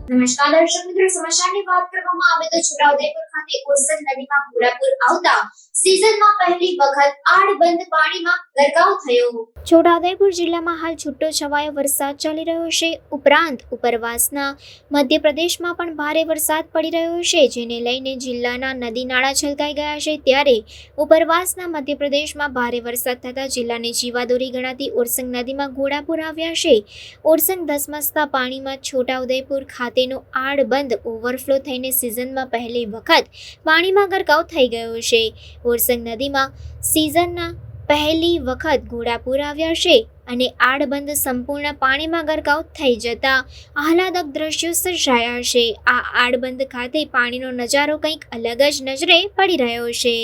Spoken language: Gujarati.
નમસ્કાર દર્શક મિત્રો, સમાચારની વાત કરવામાં આવે તો છોટાઉદેપુર ખાતે ઓરસંગ નદીમાં ઘોડાપૂર આવતા સીઝનમાં પહેલી વખત આડબંધ પાણીમાં ગરકાવ થયો। છોટાઉદેપુર જિલ્લામાં હાલ છૂટો છવાયો વરસાદ ચાલી રહ્યો છે। ઉપરાંત ઉપરવાસના મધ્યપ્રદેશમાં પણ ભારે વરસાદ પડી રહ્યો છે, જેને લઈને જિલ્લાના નદી નાળા છલકાઈ ગયા છે। ત્યારે ઉપરવાસના મધ્યપ્રદેશમાં ભારે વરસાદ થતાં જિલ્લાની જીવાદોરી ગણાતી ઓરસંગ નદીમાં ઘોડાપૂર આવ્યા છે। ઓરસંગ ધસમસતા પાણીમાં છોટાઉદેપુર ખાતેનો આડબંધ ઓવરફ્લો થઈને સિઝનમાં પહેલી વખત પાણીમાં ગરકાવ થઈ ગયો છે। ઓરસંગ નદીમાં સિઝનના પહેલી વખત ઘોડાપૂર આવ્યા છે અને આડબંધ સંપૂર્ણ પાણીમાં ગરકાવ થઈ જતા આહલાદક દ્રશ્યો સર્જાયા છે। આ આડબંધ ખાતે પાણીનો નજારો કંઈક અલગ જ નજરે પડી રહ્યો છે।